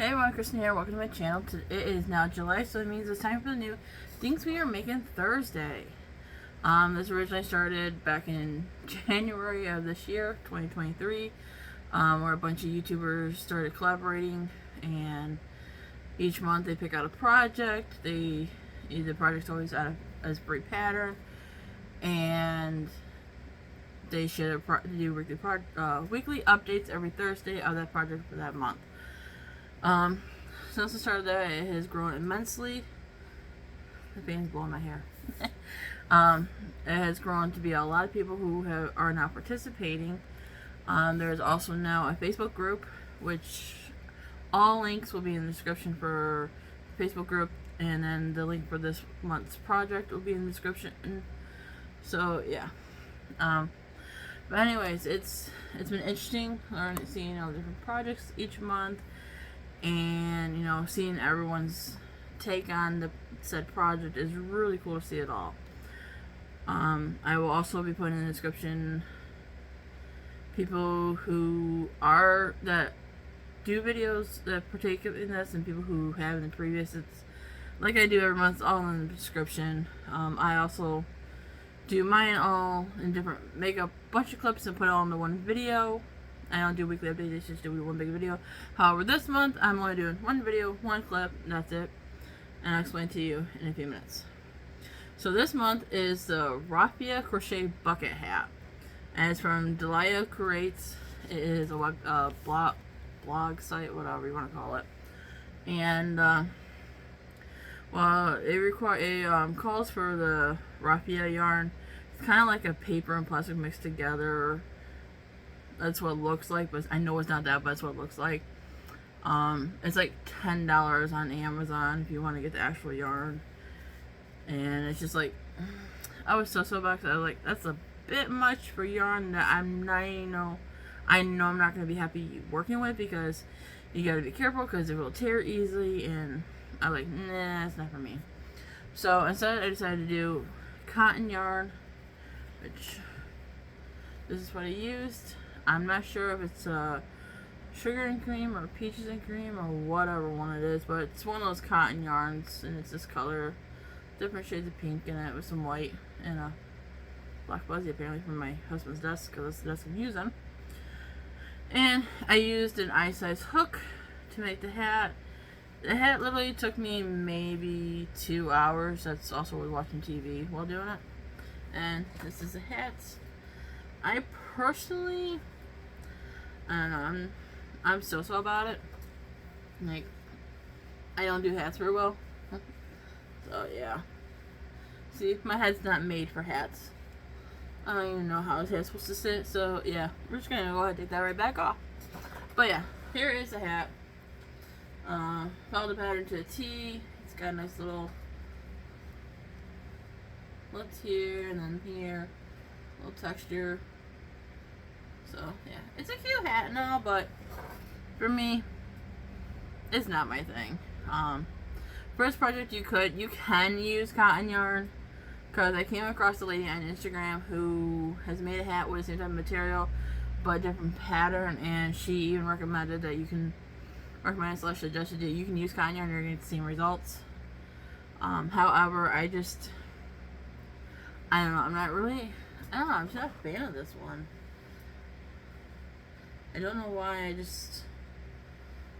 Hey everyone, Kristen here. Welcome to my channel. It is now July, so it means it's time for the new things we are making Thursday. This originally started back in January of this year, 2023, where a bunch of YouTubers started collaborating, and each month they pick out a project. The project's always out of a brief pattern, and they do weekly updates every Thursday of that project for that month. Since the start of that, it has grown immensely. The fan's blowing my hair. It has grown to be a lot of people who are now participating. There's also now a Facebook group, which all links will be in the description for the Facebook group, and then the link for this month's project will be in the description. So yeah. But anyways, it's been interesting seeing all the different projects each month. And, seeing everyone's take on the said project is really cool to see it all. I will also be putting in the description people that do videos that partake in this, and people who have in the previous. It's like I do every month, it's all in the description. I also do mine all in different, make a bunch of clips and put it all into one video. I don't do weekly updates, it's just do one big video. However, this month, I'm only doing one video, one clip, and that's it. And I'll explain to you in a few minutes. So this month is the Raffia Bucket Hat. And it's from Delia Creates. It is a blog site, whatever you want to call it. And, it calls for the Raffia yarn. It's kind of like a paper and plastic mixed together. That's what it looks like, but I know it's not that, but that's what it looks like. It's like $10 on Amazon if you want to get the actual yarn. And it's just like, I was so bucks. I was like, that's a bit much for yarn that I know I'm not going to be happy working with, because you got to be careful because it will tear easily, and I was like, nah, it's not for me. So instead I decided to do cotton yarn, which this is what I used. I'm not sure if it's sugar and cream or peaches and cream or whatever one it is, but it's one of those cotton yarns, and it's this color, different shades of pink in it with some white and a black buzzy apparently from my husband's desk, because that's the desk I'm using. And I used an eye-size hook to make the hat. The hat literally took me maybe 2 hours. That's also with watching TV while doing it. And this is the hat. I personally, I don't know, I'm so about it. Like, I don't do hats very well. So yeah. See, my head's not made for hats. I don't even know how his head's supposed to sit, so yeah. We're just gonna go ahead and take that right back off. But yeah, here is the hat. Followed the pattern to a T. It's got a nice little lips here, and then here, little texture. So yeah, it's a cute hat and all, but for me, it's not my thing. For this project, you can use cotton yarn, because I came across a lady on Instagram who has made a hat with the same type of material but a different pattern, and she even recommended that you can suggested that you can use cotton yarn and you're going to get the same results. However, I don't know, I'm just not a fan of this one. I don't know why,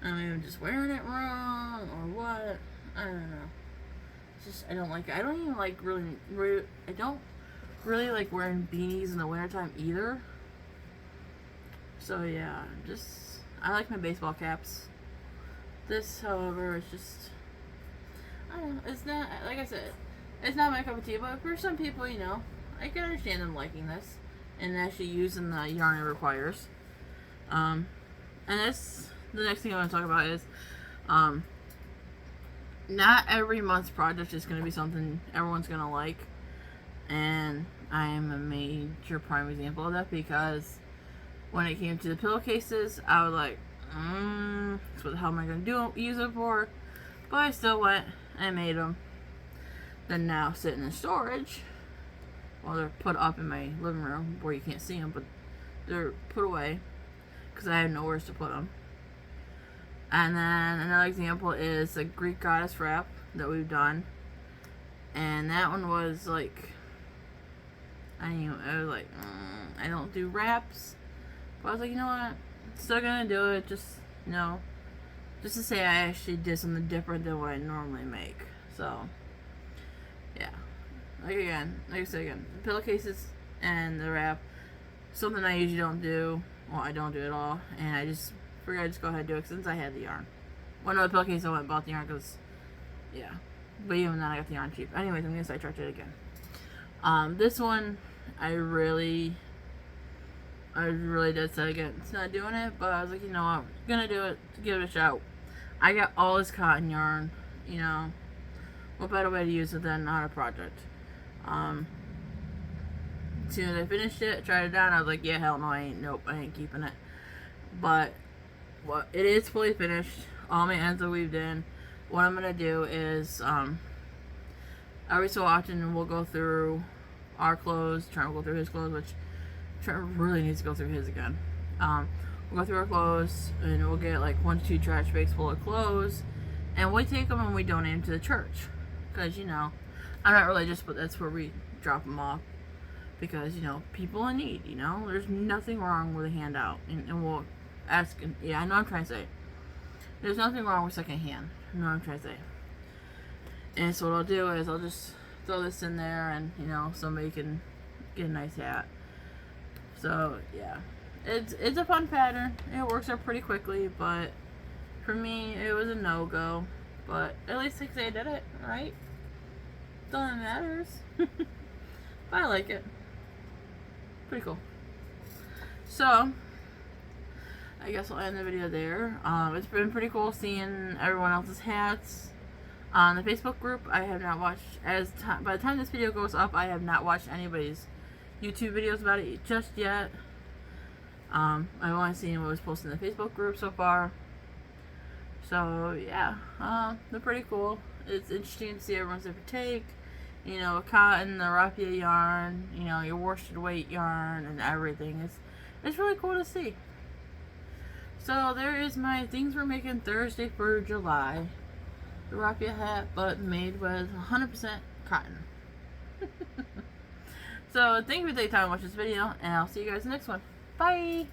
I'm even just wearing it wrong or what. I don't know. It's just, I don't like it. I don't even like I don't really like wearing beanies in the wintertime either. So yeah, I like my baseball caps. This, however, is just, I don't know, it's not, like I said, it's not my cup of tea, but for some people, I can understand them liking this and actually using the yarn it requires. And the next thing I want to talk about is, not every month's project is going to be something everyone's going to like, and I am a major prime example of that, because when it came to the pillowcases, I was like, what the hell am I going to use it for? But I still went and made them. They're now sitting in storage. Well, they're put up in my living room where you can't see them, but they're put away because I have nowhere to put them. And then another example is the Greek goddess wrap that we've done. And that one was like, I was like, I don't do wraps. But I was like, you know what? Still gonna do it, just, just to say I actually did something different than what I normally make. So, yeah. Like I said again, the pillowcases and the wrap, something I usually don't do. Well, I don't do it at all. And I just figured I'd just go ahead and do it since I had the yarn. Well, no, the pillowcase I went and bought the yarn because, yeah. But even then I got the yarn cheap. Anyways, I'm gonna sidetrack it again. This one, I really did say against not doing it, but I was like, you know what, I'm gonna do it, give it a shot. I got all this cotton yarn, what better way to use it than on a project. As soon as I finished it, tried it out, I was like, yeah, hell no, I ain't keeping it. But, it is fully finished, all my ends are weaved in. What I'm gonna do is, every so often we'll go through our clothes, Trent will go through his clothes, which Trent really needs to go through his again. We'll go through our clothes and we'll get like 1 to 2 trash bags full of clothes, and we take them and we donate them to the church. Because, I'm not religious, but that's where we drop them off. Because, people in need, there's nothing wrong with a handout. And we'll ask, yeah, I know what I'm trying to say. There's nothing wrong with second hand. I know what I'm trying to say. And so what I'll do is I'll just throw this in there and, somebody can get a nice hat. So, yeah. It's a fun pattern. It works out pretty quickly, but for me, it was a no-go. But at least I did it, right? That's all that matters. But I like it. Pretty cool. So, I guess I'll end the video there. It's been pretty cool seeing everyone else's hats. On the Facebook group, I have not watched, by the time this video goes up, I have not watched anybody's YouTube videos about it just yet. I've only seen what was posted in the Facebook group so far. So, yeah, they're pretty cool. It's interesting to see everyone's different take. Cotton, the raffia yarn, your worsted weight yarn and everything. It's really cool to see. So, there is my things we're making Thursday for July. The raffia hat, but made with 100% cotton. So, thank you for taking time to watch this video, and I'll see you guys in the next one. Bye!